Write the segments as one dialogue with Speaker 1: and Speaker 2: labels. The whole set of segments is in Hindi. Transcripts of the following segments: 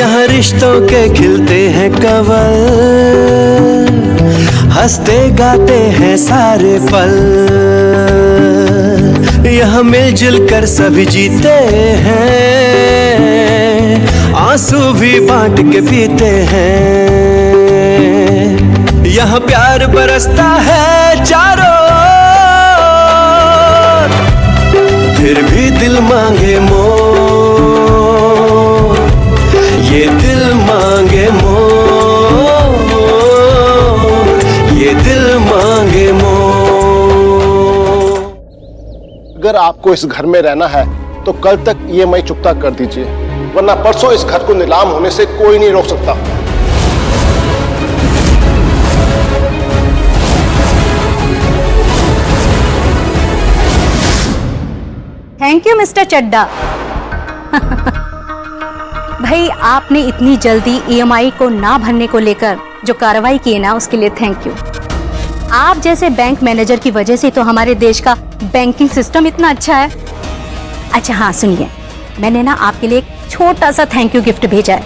Speaker 1: यहाँ रिश्तों के खिलते हैं कवल, हंसते गाते हैं सारे पल, यहाँ मिलजुल कर सभी जीते हैं, आंसू भी बांट के पीते हैं। यहाँ प्यार बरसता है चारों ओर, फिर भी दिल मांगे मोर, ये दिल मांगे मोर, ये दिल मांगे मोर।
Speaker 2: अगर आपको इस घर में रहना है तो कल तक ईएमआई चुकता कर दीजिए, वरना परसों इस घर को नीलाम होने से कोई नहीं रोक सकता।
Speaker 3: थैंक यू मिस्टर चड्डा। भाई आपने इतनी जल्दी ईएमआई को ना भरने को लेकर जो कार्रवाई की है ना, उसके लिए थैंक यू। आप जैसे बैंक मैनेजर की वजह से तो हमारे देश का बैंकिंग सिस्टम इतना अच्छा है। अच्छा हाँ सुनिए, मैंने ना आपके लिए एक छोटा सा थैंक यू गिफ्ट भेजा है,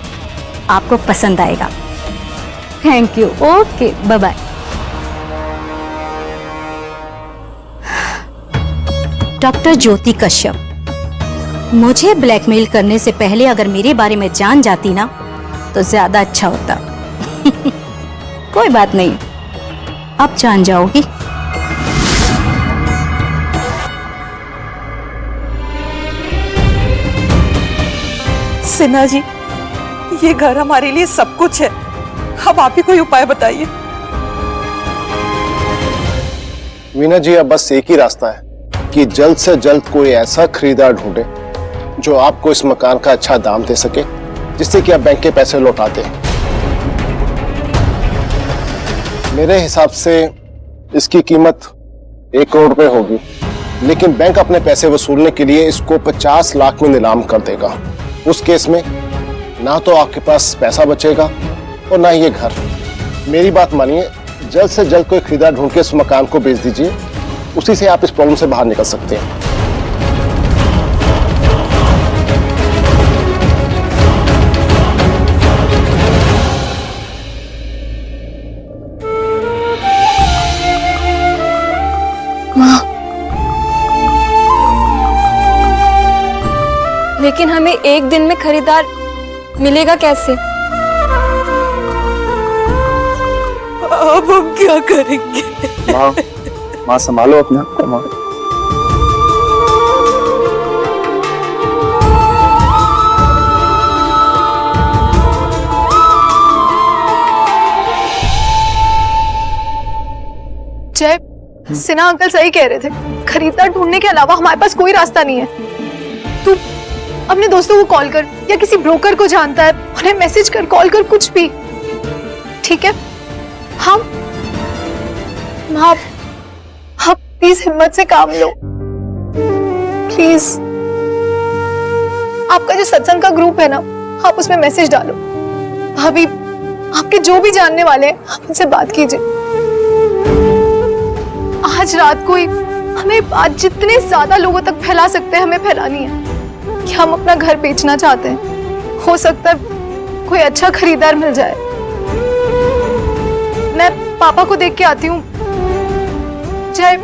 Speaker 3: आपको पसंद आएगा। Thank you, okay bye bye. Doctor Jyoti Kashyap, मुझे ब्लैकमेल करने से पहले अगर मेरे बारे में जान जाती ना तो ज्यादा अच्छा होता। कोई बात नहीं, अब जान जाओगी।
Speaker 4: सिन्हा जी, ये घर हमारे लिए सब कुछ है, अब आप ही कोई उपाय बताइए।
Speaker 2: वीना जी, अब बस एक ही रास्ता है कि जल्द से जल्द कोई ऐसा खरीदार ढूंढे जो आपको इस मकान का अच्छा दाम दे सके, जिससे कि आप बैंक के पैसे लौटाते। मेरे हिसाब से इसकी कीमत 1 करोड़ रुपए होगी, लेकिन बैंक अपने पैसे वसूलने के लिए इसको 50 लाख में नीलाम कर देगा। उस केस में ना तो आपके पास पैसा बचेगा और ना ही ये घर। मेरी बात मानिए, जल्द से जल्द कोई खरीदार ढूंढ के इस मकान को बेच दीजिए, उसी से आप इस प्रॉब्लम से बाहर निकल सकते हैं।
Speaker 5: लेकिन हमें एक दिन में खरीदार मिलेगा कैसे?
Speaker 4: अब हम क्या करेंगे?
Speaker 6: माँ, माँ संभालो अपने आप को माँ।
Speaker 5: जय, सिन्हा अंकल सही कह रहे थे, खरीदार ढूंढने के अलावा हमारे पास कोई रास्ता नहीं है। तू अपने दोस्तों को कॉल कर या किसी ब्रोकर को जानता है उन्हें मैसेज कर, कॉल कर, कुछ भी। ठीक है? हम आप प्लीज हिम्मत से काम लो, प्लीज। आपका जो सत्संग का ग्रुप है ना, आप उसमें मैसेज डालो। भाभी, आपके जो भी जानने वाले हैं, आप उनसे बात कीजिए। आज रात को ही हमें बात जितने ज्यादा लोगों तक फैला सकते हैं, हमें फैलानी है कि हम अपना घर बेचना चाहते हैं। हो सकता है कोई अच्छा खरीदार मिल जाए। मैं पापा को देख के आती हूँ। जय,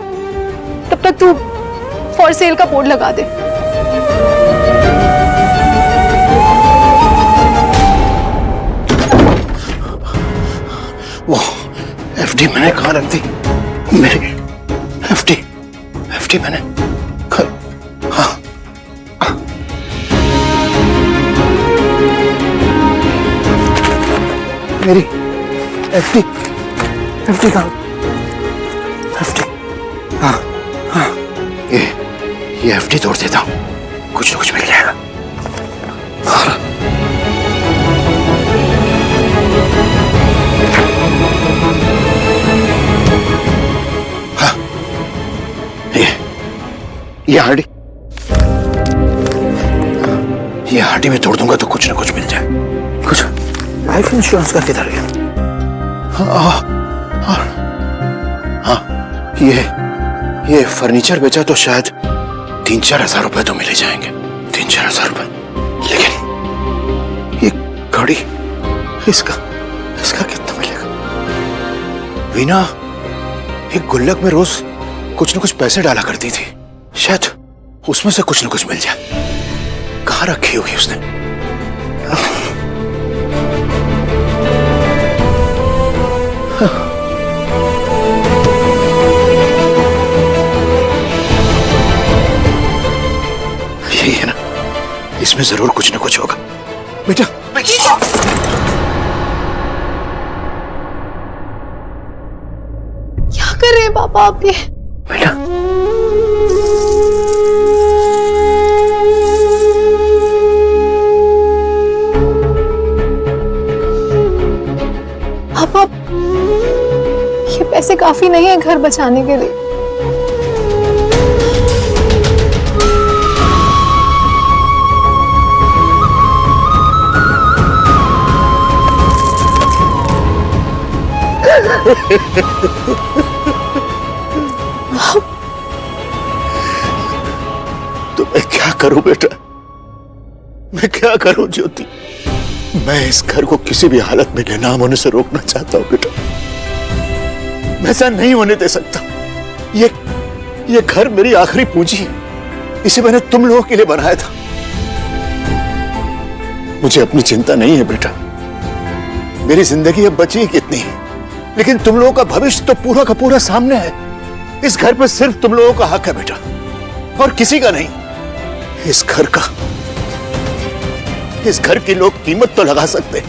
Speaker 5: तब तक तू फॉर सेल का बोर्ड लगा दे।
Speaker 2: वो एफडी मैंने कहाँ रख दी? मेरी एफडी मैंने हाँ। मेरी एफडी कहाँ? एफडी, हाँ हाँ, ये एफडी तोड़ देता हूँ, कुछ न कुछ मिल जाएगा। हाँ। ये हार्डी में तोड़ दूंगा तो कुछ ना कुछ मिल जाए। कुछ लाइफ इंश्योरेंस का किधर गया? हाँ, ये फर्नीचर बेचा तो शायद 3-4 हजार रुपए तो मिल ही जाएंगे। 3-4 हजार रुपए, लेकिन ये
Speaker 7: गाड़ी, इसका कितना मिलेगा? वीना एक गुल्लक में रोज कुछ न कुछ पैसे डाला करती थी, शायद उसमें से कुछ न कुछ मिल जाए। कहाँ रखी होगी उसने? यही है ना, इसमें जरूर कुछ न कुछ होगा। बेटा
Speaker 5: क्या कर रहे हैं पापा आप ये?
Speaker 7: बेटा
Speaker 5: पापा ये पैसे काफी नहीं है घर बचाने के लिए।
Speaker 7: तो मैं क्या करूं बेटा, मैं क्या करूं ज्योति? मैं इस घर को किसी भी हालत में नीलाम होने से रोकना चाहता हूं बेटा। मैं ऐसा नहीं होने दे सकता। ये घर मेरी आखिरी पूंजी है, इसे मैंने तुम लोगों के लिए बनाया था। मुझे अपनी चिंता नहीं है बेटा, मेरी जिंदगी अब बची कितनी है, लेकिन तुम लोगों का भविष्य तो पूरा का पूरा सामने है। इस घर पर सिर्फ तुम लोगों का हक है बेटा, और किसी का नहीं। इस घर की लोग कीमत तो लगा सकते हैं,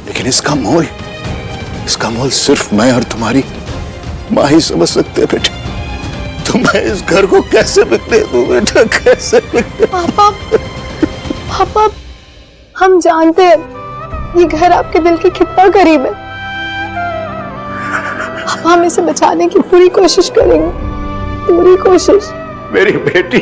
Speaker 7: लेकिन इसका मोल सिर्फ मैं और तुम्हारी मां ही समझ सकते हैं बेटा। तो मैं इस घर को कैसे बिकने दूं बेटा, कैसे बिकने?
Speaker 5: पापा हम जानते हैं ये घर आपके दिल के कितना करीब है। अब हम इसे बचाने की पूरी कोशिश करेंगे, पूरी कोशिश।
Speaker 7: मेरी बेटी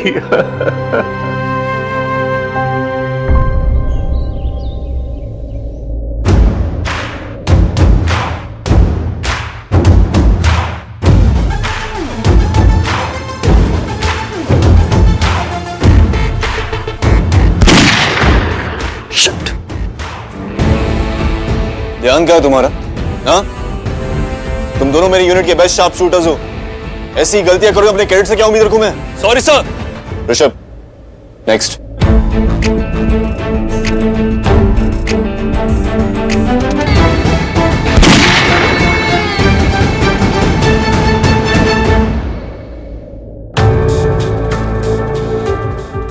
Speaker 6: ध्यान क्या है तुम्हारा? हाँ, तुम दोनों मेरी यूनिट के बेस्ट शार्प शूटर्स हो। ऐसी गलतियां करो, अपने कैडेट से क्या उम्मीद रखूं मैं? Sorry sir. ऋषभ नेक्स्ट।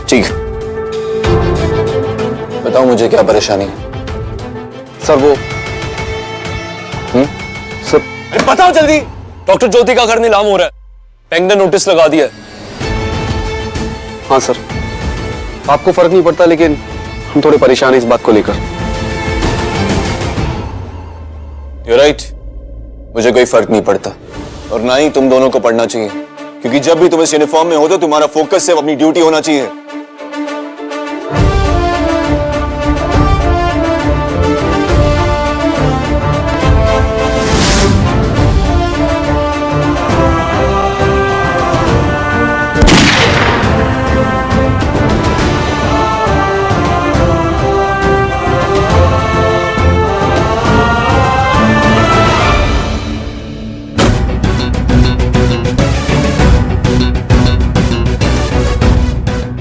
Speaker 6: ठीक, बताओ मुझे क्या परेशानी है?
Speaker 8: सर वो सर
Speaker 6: बताओ जल्दी। डॉक्टर ज्योति का घर नीलाम हो रहा है, बैंक ने नोटिस लगा दिया है।
Speaker 8: हाँ सर, आपको फर्क नहीं पड़ता, लेकिन हम थोड़े परेशान हैं इस बात को लेकर।
Speaker 6: You're right, मुझे कोई फर्क नहीं पड़ता, और ना ही तुम दोनों को पड़ना चाहिए, क्योंकि जब भी तुम इस यूनिफॉर्म में हो तो तुम्हारा फोकस सिर्फ अपनी ड्यूटी होना चाहिए।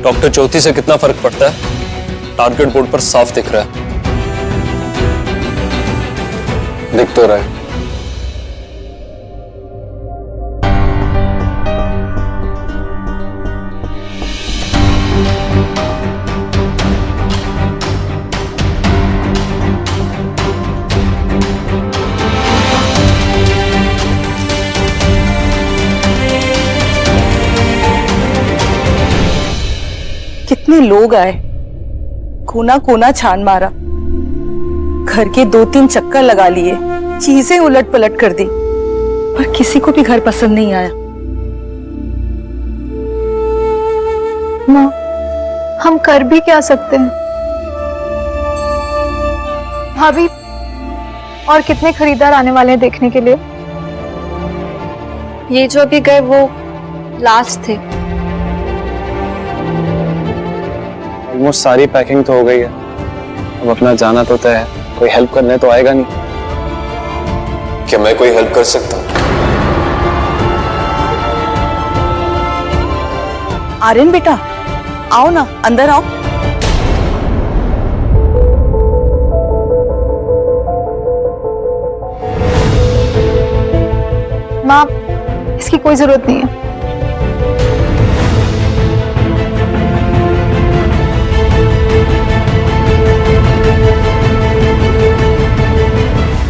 Speaker 6: डॉक्टर ज्योति से कितना फर्क पड़ता है, टारगेट बोर्ड पर साफ दिख रहा है।
Speaker 8: दिख तो रहा है।
Speaker 4: कितने लोग आए, कोना कोना छान मारा, घर के 2-3 चक्कर लगा लिए, चीजें उलट पलट कर दी, पर किसी को भी घर पसंद नहीं आया।
Speaker 5: माँ, हम कर भी क्या सकते हैं? भाभी, और कितने खरीदार आने वाले हैं देखने के लिए?
Speaker 3: ये जो अभी गए वो लास्ट थे।
Speaker 8: ऑलमोस्ट सारी पैकिंग तो हो गई है, अब अपना जाना तो तय है, कोई हेल्प करने तो आएगा नहीं।
Speaker 6: क्या मैं कोई हेल्प कर सकता हूँ?
Speaker 4: आर्यन बेटा, आओ ना, अंदर आओ।
Speaker 5: माँ, इसकी कोई जरूरत नहीं है।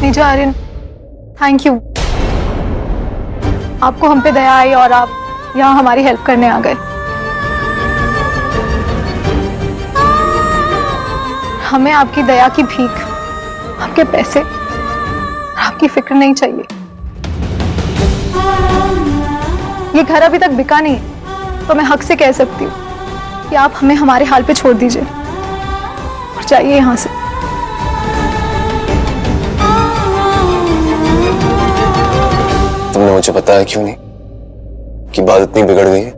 Speaker 5: लीजिए आर्यन, थैंक यू। आपको हम पे दया आई और आप यहाँ हमारी हेल्प करने आ गए। हमें आपकी दया की भीख, आपके पैसे, आपकी फिक्र नहीं चाहिए। ये घर अभी तक बिका नहीं, तो मैं हक से कह सकती हूँ कि आप हमें हमारे हाल पे छोड़ दीजिए और जाइए यहाँ से।
Speaker 6: तुमने मुझे बताया क्यों नहीं कि बात इतनी बिगड़ गई है?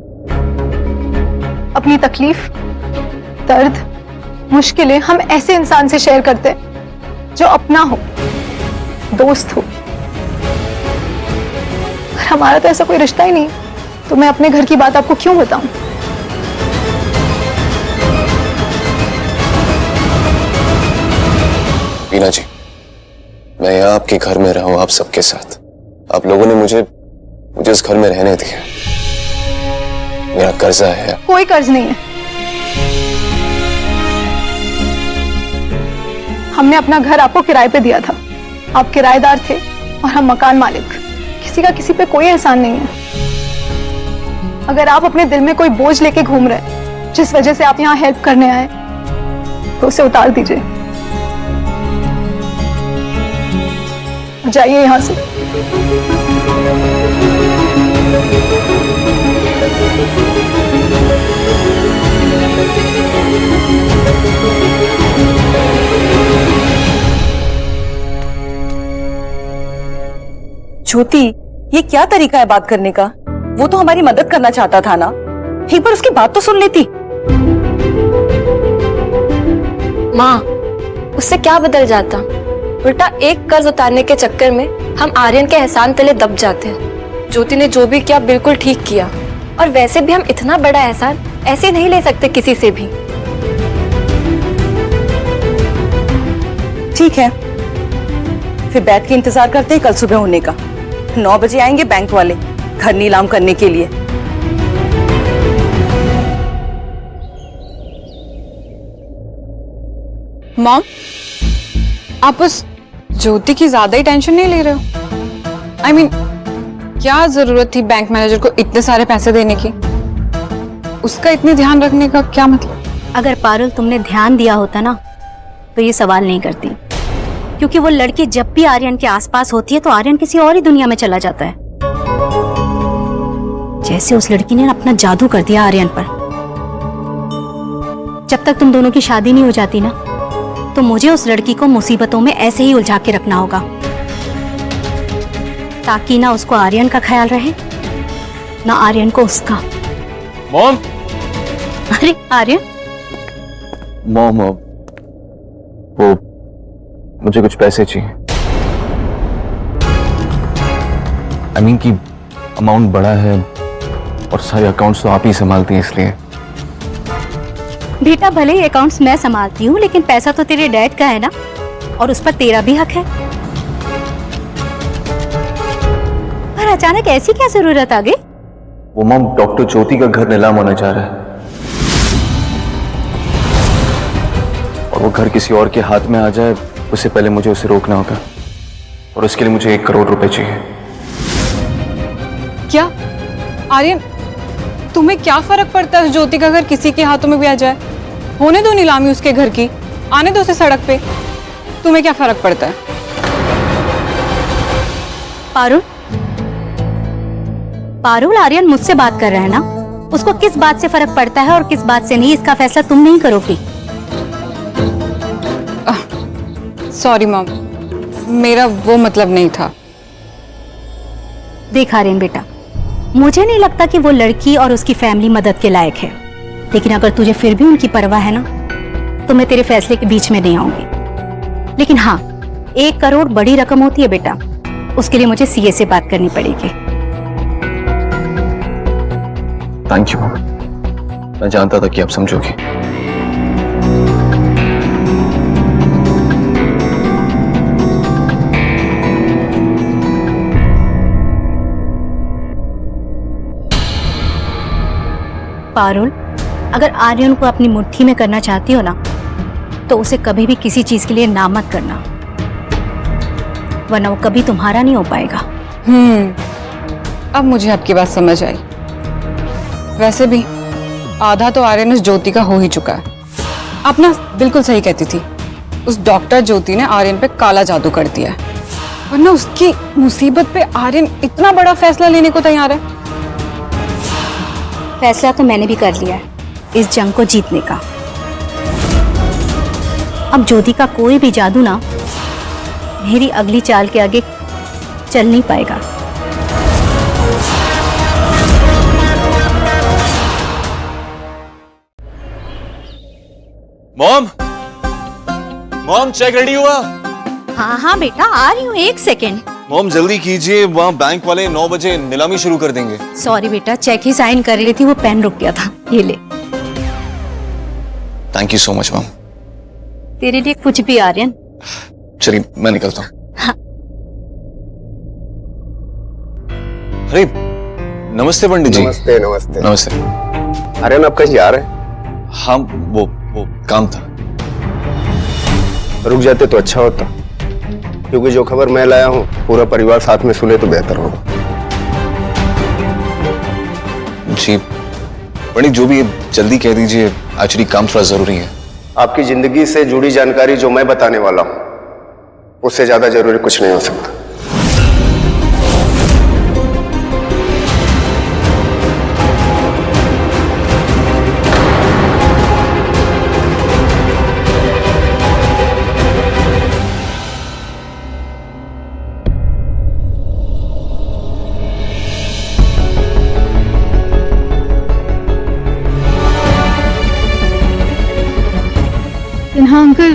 Speaker 5: अपनी तकलीफ, दर्द, मुश्किलें हम ऐसे इंसान से शेयर करते हैं जो अपना हो, दोस्त हो। अगर हमारा तो ऐसा कोई रिश्ता ही नहीं, तो मैं अपने घर की बात आपको क्यों बताऊं?
Speaker 6: वीना जी, मैं यहाँ आपके घर में रहा हूं, आप सबके साथ। आप लोगों ने मुझे इस घर में रहने दिया। मेरा कर्जा है।
Speaker 5: कोई कर्ज नहीं है। हमने अपना घर आपको किराए पे दिया था। आप किराएदार थे और हम मकान मालिक। किसी का किसी पे कोई एहसान नहीं है। अगर आप अपने दिल में कोई बोझ लेके घूम रहे, जिस वजह से आप यहाँ हेल्प करने आए, तो उसे उतार दीजिए। जाइए यहाँ से।
Speaker 4: ज्योति, ये क्या तरीका है बात करने का? वो तो हमारी मदद करना चाहता था ना, एक बार उसकी बात तो सुन लेती।
Speaker 9: माँ, उससे क्या बदल जाता? उल्टा एक कर्ज उतारने के चक्कर में हम आर्यन के एहसान तले दब जाते हैं। ज्योति ने जो भी किया बिल्कुल ठीक किया, और वैसे भी हम इतना बड़ा एहसान ऐसे नहीं ले सकते किसी से भी।
Speaker 4: ठीक है, फिर बैठ के इंतजार करते हैं कल सुबह होने का। 9 बजे आएंगे बैंक वाले घर नीलाम करने के लिए।
Speaker 10: मॉम, आप उस ज्योति की ज्यादा ही टेंशन नहीं ले रहे हो? I mean, क्या जरूरत थी बैंक मैनेजर को इतने सारे पैसे देने की? उसका इतने ध्यान रखने का क्या मतलब?
Speaker 3: अगर पारुल तुमने ध्यान दिया होता ना, तो ये सवाल नहीं करती। क्योंकि वो लड़की जब भी आर्यन के आसपास होती है तो आर्यन किसी और ही दुनिया में चला जाता है। जैसे उस लड़की ने अपना जादू कर दिया आर्यन पर। जब तक तुम दोनों की शादी नहीं हो जाती ना, तो मुझे उस लड़की को मुसीबतों में ऐसे ही उलझा के रखना होगा, ताकि ना उसको आर्यन का ख्याल रहे, ना आर्यन को उसका।
Speaker 6: मॉम!
Speaker 3: अरे आर्यन!
Speaker 6: मॉम, वो मुझे कुछ पैसे चाहिए। I mean कि अमाउंट बड़ा है और सारे अकाउंट्स तो आप ही संभालती हैं, इसलिए।
Speaker 3: बेटा, भले ही अकाउंट्स मैं संभालती हूँ, लेकिन पैसा तो तेरे डैड का है ना, और उस पर तेरा भी हक है। पर अचानक ऐसी क्या जरूरत आ गई?
Speaker 6: वो मॉम, डॉक्टर ज्योति का घर नीलाम होने जा रहा है और वो घर किसी और के हाथ में आ जाए, उससे पहले मुझे उसे रोकना होगा, और उसके लिए मुझे 1 करोड़ रुपए चाहिए।
Speaker 10: क्या आर्यन, तुम्हें क्या फर्क पड़ता है ज्योति का घर किसी के हाथों में भी आ जाए? होने दो नीलामी उसके घर की, आने दो उसे सड़क पे। तुम्हें क्या फर्क पड़ता है?
Speaker 3: पारुल, पारुल, आर्यन मुझसे बात कर रहा है ना, उसको किस बात से फर्क पड़ता है और किस बात से नहीं, इसका फैसला तुम नहीं करोगी।
Speaker 10: सॉरी मॉम, मेरा वो मतलब नहीं था।
Speaker 3: देख आर्यन बेटा, मुझे नहीं लगता कि वो लड़की और उसकी फैमिली मदद के लायक है, लेकिन अगर तुझे फिर भी उनकी परवाह है ना, तो मैं तेरे फैसले के बीच में नहीं आऊंगी। लेकिन हाँ, 1 करोड़ बड़ी रकम होती है बेटा, उसके लिए मुझे सीए से बात करनी पड़ेगी।
Speaker 8: थैंक यू मॉम, मैं जानता था कि आप समझोगी।
Speaker 3: पारुल, अगर आर्यन को अपनी मुट्ठी में करना चाहती हो ना, तो उसे कभी भी किसी चीज के लिए ना मत करना, वरना वो कभी तुम्हारा नहीं हो पाएगा।
Speaker 10: अब मुझे आपकी बात समझ आई। वैसे भी आधा तो आर्यन उस ज्योति का हो ही चुका है। आप ना बिल्कुल सही कहती थी, उस डॉक्टर ज्योति ने आर्यन पे काला जादू कर दिया है, वरना उसकी मुसीबत पे आर्यन इतना बड़ा फैसला लेने को तैयार है।
Speaker 3: फैसला तो मैंने भी कर लिया है इस जंग को जीतने का। अब ज्योति का कोई भी जादू ना मेरी अगली चाल के आगे चल नहीं पाएगा।
Speaker 6: मॉम, मॉम चेक रेडी हुआ?
Speaker 3: हाँ हाँ बेटा, आ रही हूँ, 1 सेकेंड।
Speaker 6: मॉम जल्दी कीजिए, वहाँ बैंक वाले 9 बजे नीलामी शुरू कर देंगे।
Speaker 3: सॉरी बेटा, चेक ही साइन कर रही थी, वो पेन रुक गया था। ये ले।
Speaker 6: Thank you so much mom.
Speaker 3: तेरे लिए कुछ भी आर्यन।
Speaker 6: चलिए मैं निकलता हूँ।
Speaker 3: हाँ।
Speaker 6: अरे नमस्ते पंडित जी।
Speaker 2: नमस्ते नमस्ते।
Speaker 6: नमस्ते।
Speaker 2: आर्यन आप कहीं जा रहे हैं?
Speaker 6: हाँ वो काम था।
Speaker 2: रुक जाते तो अच्छा होता, क्योंकि जो खबर मैं लाया हूँ पूरा परिवार साथ में सुने तो बेहतर होगा।
Speaker 6: जी पंडित, जो भी जल्दी कह दीजिए, एक्चुअली काम थोड़ा जरूरी है।
Speaker 2: आपकी जिंदगी से जुड़ी जानकारी जो मैं बताने वाला हूँ उससे ज्यादा जरूरी कुछ नहीं हो सकता।
Speaker 5: हाँ अंकल।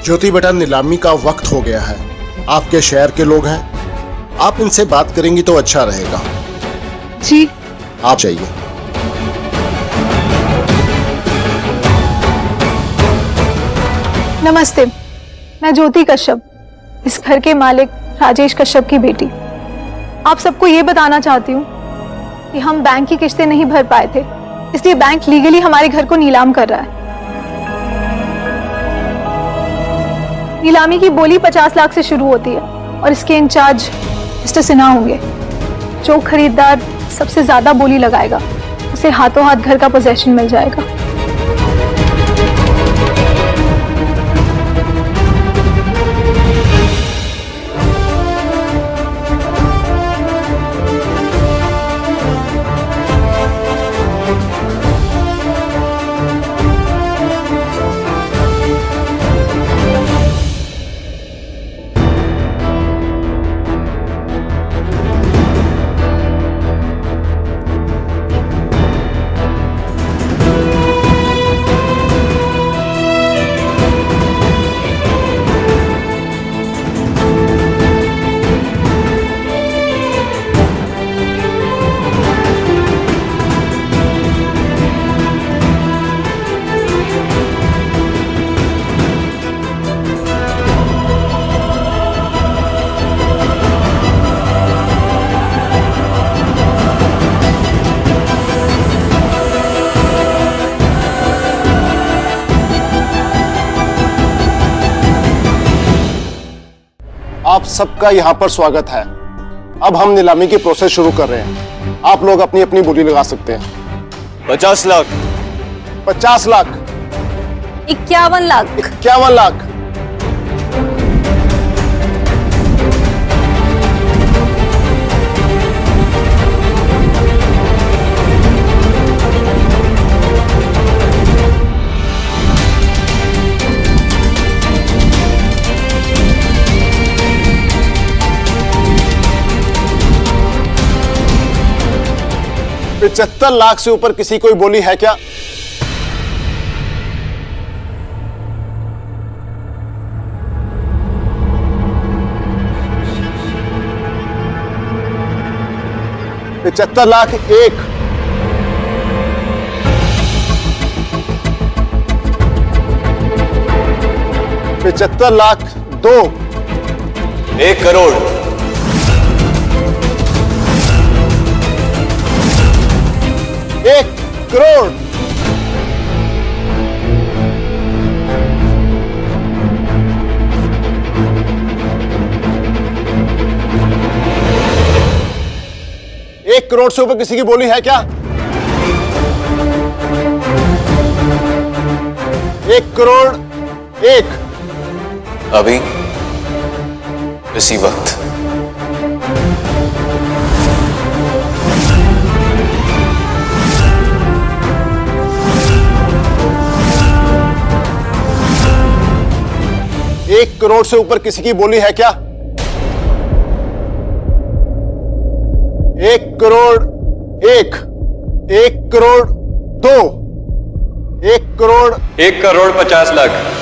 Speaker 2: ज्योति बेटा, नीलामी का वक्त हो गया है। आपके शहर के लोग हैं, आप इनसे बात करेंगी तो अच्छा रहेगा।
Speaker 5: जी
Speaker 2: आप चाहिए।
Speaker 5: नमस्ते, मैं ज्योति कश्यप, इस घर के मालिक राजेश कश्यप की बेटी। आप सबको ये बताना चाहती हूँ कि हम बैंक की किस्तें नहीं भर पाए थे, इसलिए बैंक लीगली हमारे घर को नीलाम कर रहा है। नीलामी की बोली 50 लाख से शुरू होती है और इसके इंचार्ज मिस्टर सिन्हा होंगे। जो खरीदार सबसे ज्यादा बोली लगाएगा उसे हाथों हाथ घर का पोजेशन मिल जाएगा।
Speaker 2: आप सबका यहाँ पर स्वागत है। अब हम नीलामी की प्रोसेस शुरू कर रहे हैं। आप लोग अपनी अपनी बोली लगा सकते हैं।
Speaker 6: 50 लाख।
Speaker 2: 50 लाख।
Speaker 3: 51 लाख।
Speaker 2: 51 लाख। $75 लाख से ऊपर किसी कोई बोली है क्या? 75 लाख 1, 75 लाख 2,
Speaker 6: 1 करोड़,
Speaker 2: 1 करोड़, 1 करोड़ से ऊपर किसी की बोली है क्या? 1 करोड़ 1,
Speaker 6: अभी इसी वक्त।
Speaker 2: एक करोड़ से ऊपर किसी की बोली है क्या? 1 करोड़ 1, 1 करोड़ 2, 1 करोड़
Speaker 8: 1 करोड़ 50 लाख।